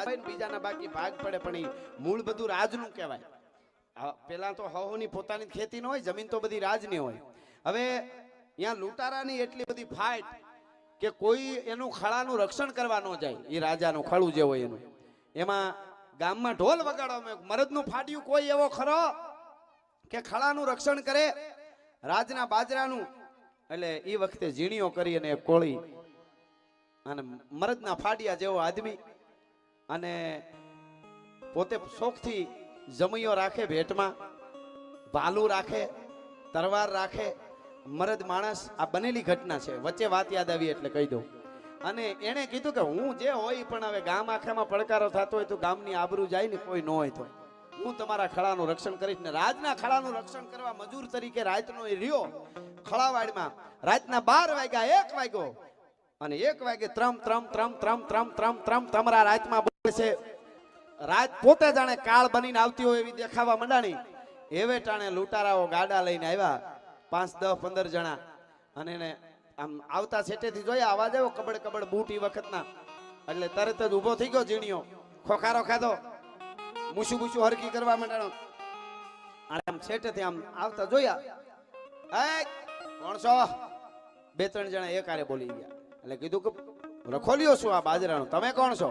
રાજ બીજાના બાકી ભાગ પડે, પણ એ મૂળ બધું રાજનું કહેવાય. પેલા તો હવની પોતાની ખેતી ન હોય, જમીન તો બધી રાજની હોય. હવે અહીંયા લૂંટારાની એટલી બધી ફાઇટ કે કોઈ એનું ખળાનું રક્ષણ કરવા ન જાય. એ રાજાનું ખળું જે હોય એનું, એમાં ગામમાં ઢોલ વગાડવામાં મરદનું ફાટ્યું કોઈ એવો ખરો કે ખળાનું રક્ષણ કરે રાજના બાજરાનું. એટલે એ વખતે ઝીણીઓ કરી અને કોળી અને મરદના ફાડિયા જેવો આદમી, અને પોતે શોખથી જમૈયો રાખે, ભેટમાં ભાલું રાખે, તરવાર રાખે, મરદ માણસ. આ બનેલી ઘટના છે. વચ્ચે વાત યાદ આવી એટલે કહી દઉં. અને એને કીધું કે હું જે હોય પણ હવે ગામ આખામાં પડકારો થતો હોય તો ગામની આબરૂ જાય ને, કોઈ ન હોય તો હું તમારા ખળાનું રક્ષણ કરીશ. ને રાજના ખળાનું રક્ષણ કરવા મજૂર તરીકે રાતનો એ રહ્યો ખળાવાડમાં. રાતના 12 વાગ્યા, 1 વાગ્યો અને 1 વાગે ત્રમ ત્રમ ત્રમ ત્રમ ત્રમ ત્રમ ત્રમ તમારા રાતમાં બોલે છે. રાત પોતે જાણે કાળ બનીને આવતી હોય એવી દેખાવા માંડાણી. એવે ટાણે લૂંટારાઓ ગાડા લઈને આવ્યા, 5, 10, 15 જણા. અને એને આમ આવતા છેટેથી જોયા, અવાજ આવ્યો કબડ કબડ બૂટ ઈ વખતના. એટલે તરત જ ઊભો થઈ ગયો ઝીણીઓ, ખોખારો ખાધો, મૂછું મૂછું હરકી કરવા માંડાણો. આમ છેટેથી આમ આવતા જોયા, એ કોણ છો? 2-3 જણા એકારે બોલી ગયા. એટલે કીધું કે રખોલ્યો શું આ બાજરાનો, તમે કોણ છો?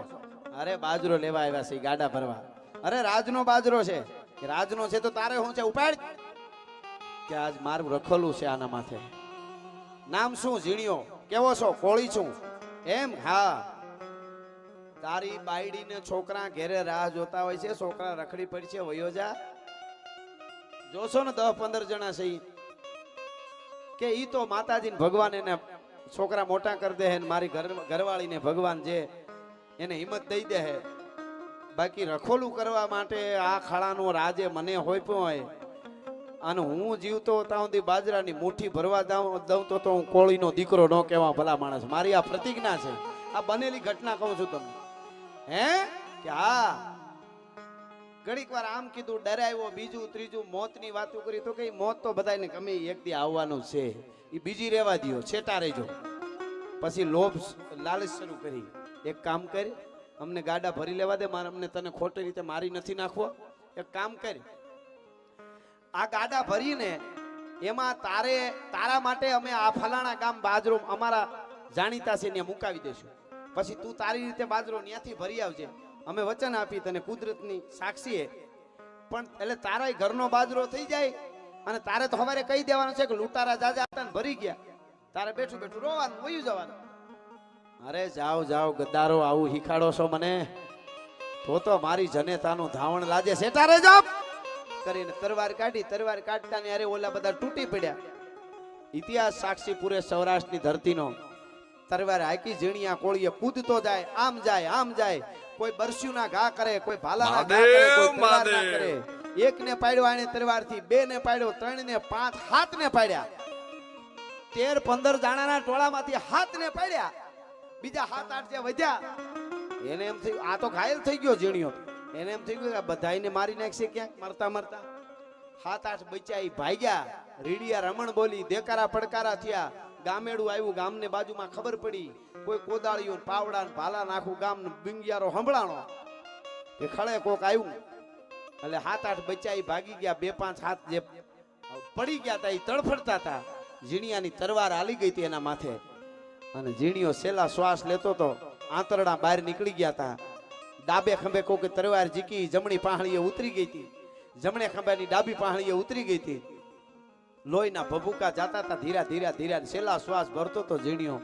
અરે બાજરો લેવા આવ્યા છે, ગાડા ભરવા. અરે રાજનો બાજરો છે. રાજનો છે તો તારે શું છે? ઉપાડ. કે આજ મારું રખોલું છે આના માથે. નામ શું? ઝીણીઓ. કેવો છો? કોળી છું. એમ? હા. તારી બાયડી ને છોકરા ઘેરે રાહ જોતા હોય છે, છોકરા રખડી પડી છે, વયો જા. જોશો ને 10-15 જણા છે કે ઈ તો માતાજી ને ભગવાન એને છોકરા મોટા કરી દે હે, મારી ઘરવાળી ને ભગવાન જે એને હિંમત દઈ દે હે. બાકી રખોલું કરવા માટે આ ખળાનો રાજે મને હોપ્યો હોય અને હું જીવતો ત્યાં સુધી બાજરાની મુઠ્ઠી ભરવા દઉં તો હું કોળીનો દીકરો ન કહેવા ભલા માણસ. મારી આ પ્રતિજ્ઞા છે, આ બનેલી ઘટના કહું છું તમને. હે કે હા, ઘડીક વાર આમ કીધું, ડરાવ્યો. બીજું ત્રીજું મોતની વાતો કરી તો કઈ મોત તો બધાને ગમે એક દી આવવાનું છે, એ બીજી રહેવા દો, છેટા રહેજો. પછી લોભ લાલચ શરૂ કરી, એક કામ કરી, અમને ગાડા ભરી લેવા દે, અમને તને ખોટી રીતે મારી નથી નાખવો. એક કામ કરી, આ ગાડા ભરીને એમાં તારા માટે અમે આ ફલાણા ગામ બાજરો અમારા જાણીતા છે ને મુકાવી દેશું. પછી તું તારી રીતે બાજરો ત્યાંથી ભરી આવજે. અમે વચન આપી તને, કુદરતની સાક્ષીએ. પણ એટલે તારા ઘરનો બાજરો થઈ જાય અને તારે તો સવારે કહી દેવાનું છે કે લૂંટારા જાજા હતા ને ભરી ગયા. તારે બેઠું બેઠું રોવાનું, વયું જવાનું. અરે જાઓ જાઓ ગદ્દારો, આવું શીખાડો છો મને તો મારી જનેતાનું ધાવણ લાજે. સેટા રે જાપ કરીને તરવાર કાઢી. તરવાર કાઢતા ને અરે ઓલા બધા તૂટી પડ્યા. ઇતિહાસ સાક્ષી પૂરે સૌરાષ્ટ્રની ધરતીનો. તરવાર હાકી ઝીણિયા કોળીએ કૂદતો જાય, આમ જાય આમ જાય. કોઈ બરસ્યુના ઘા કરે, કોઈ ભાલાના ઘા કરે, કોઈ તલવારના કરે. 1 ને પાડ્યો આને તરવારથી, 2 ને પાડ્યો, 3 ને 5, 7 ને પાડ્યા. 13-15 જણાના ટોળામાંથી 7 ને પાડ્યા. બીજા 7-8 જે વધ્યા એને એમ થયું આ તો ઘાયલ થઈ ગયો ઝીણિયો. એને એમ થઈ ગયું કે બધાઈને મારી નાખશે ક્યાંક મરતા મરતા. 7-8 બચ્યા ઈ ભાગ્યા. રીડિયા રમણ બોલી, દેકારા પડકારા થયા. ગામેડું આવ્યું, ગામને બાજુમાં ખબર પડી, કોઈ કોદાળીઓ પાવડા ને ભાલા નાખું ગામ બિંગિયારો સંભળાણો કે ખળે કોક આવ્યું. એટલે 7-8 બચ્યા ઈ ભાગી ગયા. 2-5 હાથ જે પડી ગયા હતા એ તડફડતા હતા. ઝીણિયાની તરવાર હાલી ગઈ હતી એના માથે અને ઝીણીયો છેલ્લા શ્વાસ લેતો તો આંતરડા બહાર નીકળી ગયા હતા. ડાબે ખંભે કોક તરવાર જીકી, જમણી પાહણીએ ઉતરી ગઈ હતી. જમણે ખંભાની ડાબી પાહણીએ ઉતરી ગઈ હતી. લોહીના ભભૂકા જાતા હતા ધીરા ધીરા ધીરા. છેલ્લા શ્વાસ ભરતો તો ઝીણીયો.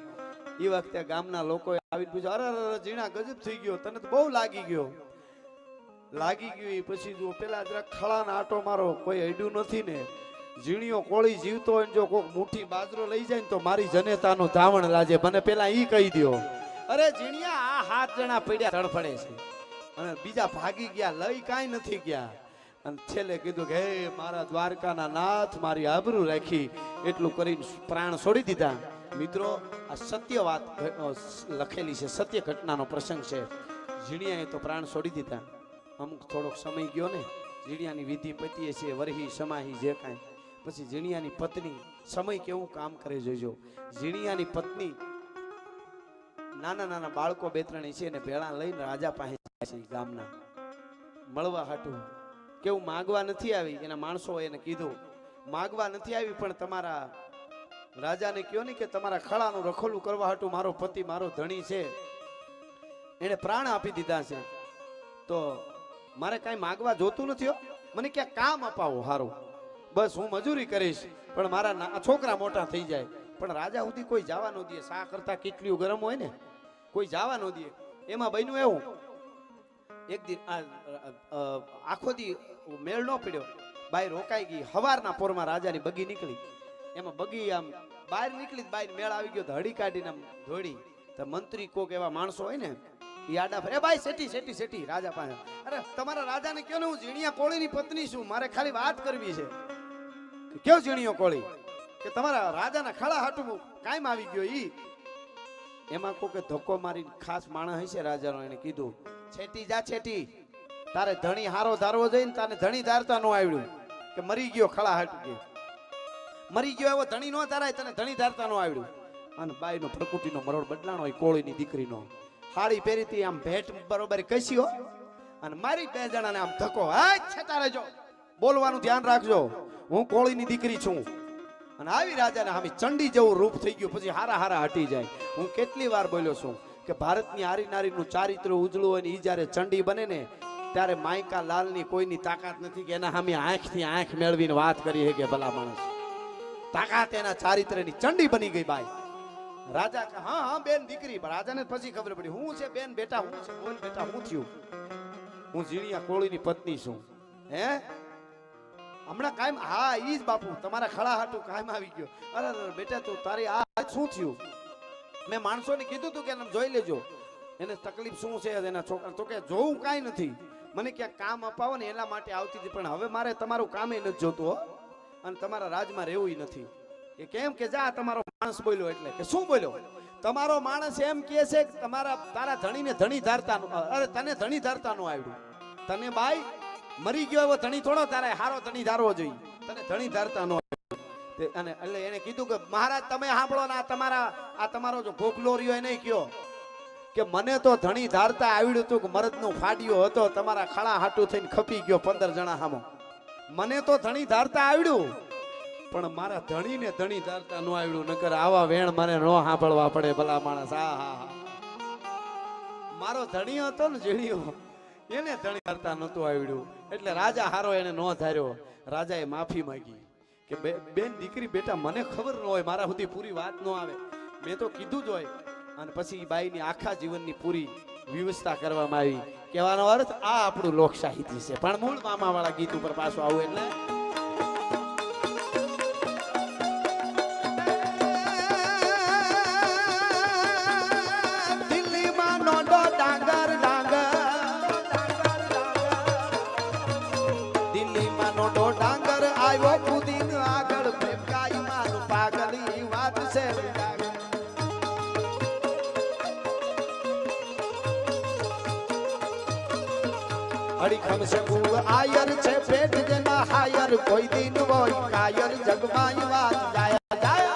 એ વખતે ગામના લોકોએ આવીને પૂછ્યું, અરે ઝીણા ગજબ થઈ ગયો, તને તો બહુ લાગી ગયો. લાગી ગયું પછી જો પેલા જરા ખળાના આટો મારો, કોઈ અડ્યું નથી ને. ઝીણીયો કોળી જીવતો હોય જો કોક મુઠ્ઠી બાજરો લઈ જાય ને તો મારી જનેતાનું ધાવણ લાજે, મને પેલા ઈ કહી દો. અરે ઝીણિયા આ 7 જણા પડ્યા તડફડે છે અને બીજા ભાગી ગયા, લઈ કાંઈ નથી ગયા. અને છેલ્લે કીધું કે હે મારા દ્વારકાના નાથ, મારી આબરૂ રાખી, એટલું કરીને પ્રાણ છોડી દીધા. મિત્રો આ સત્ય વાત લખેલી છે, સત્ય ઘટનાનો પ્રસંગ છે. ઝીણિયાએ તો પ્રાણ છોડી દીધા. અમુક થોડોક સમય ગયો ને, ઝીણિયાની વિધિ પતીએ છે, વરહી સમાહી જે કાંઈ. પછી ઝીણિયાની પત્ની, સમય કેવું કામ કરે જોજો. ઝીણિયાની પત્ની નાના નાના બાળકો 2-3 છે ને ભેળા લઈને રાજા પાસે ગામના મળવા હાટું કેવું માગવા નથી આવી, એના માણસો એને કીધું માગવા નથી આવી, પણ તમારા રાજાને કયો ને કે તમારા ખળાનું રખોલું કરવા હાટું મારો પતિ મારો ધણી છે, એને પ્રાણ આપી દીધા છે, તો મારે કાંઈ માગવા જોતું નથી હો, મને ક્યાં કામ અપાવો હારું, બસ હું મજૂરી કરીશ, પણ મારા છોકરા મોટા થઈ જાય. પણ રાજા સુધી કોઈ જવા ન દે, શા કરતા કેટલી ગરમ હોય ને, કોઈ જવા ન દે. એમાં બન્યું એવું, એક દિન આખો દી મેળ ન પડ્યો, બાઈ રોકાઈ ગઈ. હવારના પોરમાં રાજાની બગી નીકળી, એમાં બગી આમ બહાર નીકળી, બાઈ મેળ આવી ગયો તો હડી કાઢીને આમ ધોડી. તો મંત્રી કોક એવા માણસો હોય ને એ આડા ફરે, બાઈ સેટી સેટી સેટી રાજા પાસે, અરે તમારા રાજાને કયો ને હું ઝીણિયા કોળીની પત્ની છું, મારે ખાલી વાત કરવી છે. કેવો ઝીણિયો કોળી? કે તમારા રાજાના ખળા હાટું કાયમ આવી ગયો. ઈ એમાં કોકે ધક્કો મારી ખાસ માણસ હશે રાજાનો, એને કીધું છેટી જા છેટી, તારે ધણી હારો ધારવો જોઈએ ને, તારે ધણી ધારતા ન આવડ્યું કે મરી ગયો ખળા હાટું, કે મરી ગયો એવો ધણી નો ધારાય, તને ધણી ધારતા ન આવડ્યું. અને બાઈનો પ્રકૃતિનો મરોડ બદલાણો હોય, કોળીની દીકરીનો હાડી પહેરીતી આમ ભેટ બરોબર કસ્યો અને મારી બે જણાને આમ ધક્કો, હા છેટા રહેજો, બોલવાનું ધ્યાન રાખજો, હું કોળીની દીકરી છું. અને આવી રાજાને હામી ચંડી જેવું રૂપ થઈ ગયું. પછી હારા હારા હટી જાય. હું કેટલી વાર બોલ્યો છું કે ભારતની આરી નારીનું ચારિત્ર ઉજળું હોય ને ઈ જ્યારે ચંડી બને ને ત્યારે માયકા લાલની કોઈની તાકાત નથી કે એના સામે આંખથી આંખ મેળવીને વાત કરી કે ભલા માણસ, તાકાત એના ચારિત્રની ચંડી બની ગઈ બાઈ. રાજા કે હા હા બેન દીકરી. રાજાને પછી ખબર પડી હું છે બેન બેટા, હું છે બોલ બેટા, હું થયું, હું ઝીણિયા કોળીની પત્ની છું. હે હમણાં કાયમ, હા ઈ જ બાપુ તમારા ખળા હાટું કાયમ આવી ગયો. અરે બેટા તું તારી આ શું થયું? મેં માણસોને કીધું તું કે જોઈ લેજો એને તકલીફ શું છે એના છોકરા, તો કે જોવું કાંઈ નથી, મને ક્યાંક કામ અપાવો ને એના માટે આવતી હતી, પણ હવે મારે તમારું કામે નથી જોતું હો, અને તમારા રાજમાં રહેવું નથી. કે કેમ? કે જા તમારો માણસ બોલ્યો. એટલે કે શું બોલ્યો? તમારો માણસ એમ કહે છે કે તારા ધણીને ધણી ધારતા, અરે તને ધણી ધારતા નું આવડ્યું, તને બાઈ મરી ગયો એવો ધણી થોડો તારે હારો ધણી ધારવો જોઈએ, તને ધણી ધારતા નો. અને એટલે એને કીધું કે મહારાજ તમે સાંભળો ને, આ તમારો જો ગોખલો રહ્યો એને કયો કે મને તો ધણી ધારતા આવડ્યું હતું કે મરદનો ફાડ્યો હતો, તમારા ખળા હાટું થઈને ખપી ગયો 15 જણા સામો. મને તો ધણી ધારતા આવડ્યું, પણ મારા ધણીને ધણી ધારતા ન આવડ્યું, નકર આવા વેણ મને ન સાંભળવા પડે ભલા માણસ. હા હા હા, મારો ધણી હતો ને ઝીણિયો, એને ધણી ધારતા નહોતું આવડ્યું, એટલે રાજા હારો એને ન ધાર્યો. રાજાએ માફી માંગી કે બેન દીકરી બેટા મને ખબર ન હોય, મારા સુધી પૂરી વાત ન આવે, મેં તો કીધું જ હોય. અને પછી બાઈની આખા જીવનની પૂરી વ્યવસ્થા કરવામાં આવી. કહેવાનો અર્થ આ આપણું લોક સાહિત્ય છે. પણ મૂળ મામાવાળા ગીત ઉપર પાછું આવું એટલે અડીખમ સગુ આયર છે પેટ જેના હાયર, કોઈ દિન હોય કાયર જગમાં વાત જાય જાય.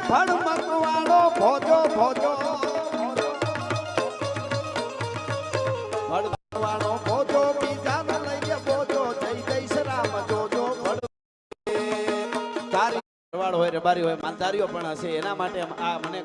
ભણમકવાળો ભોજો ભોજો, ભણમકવાળો ભોજો, બીજાને લઈને બોજો, જય જય રામ જોજો. તારી વાળ હોય રબારી હોય માલધારીઓ પણ હશે, એના માટે આ મને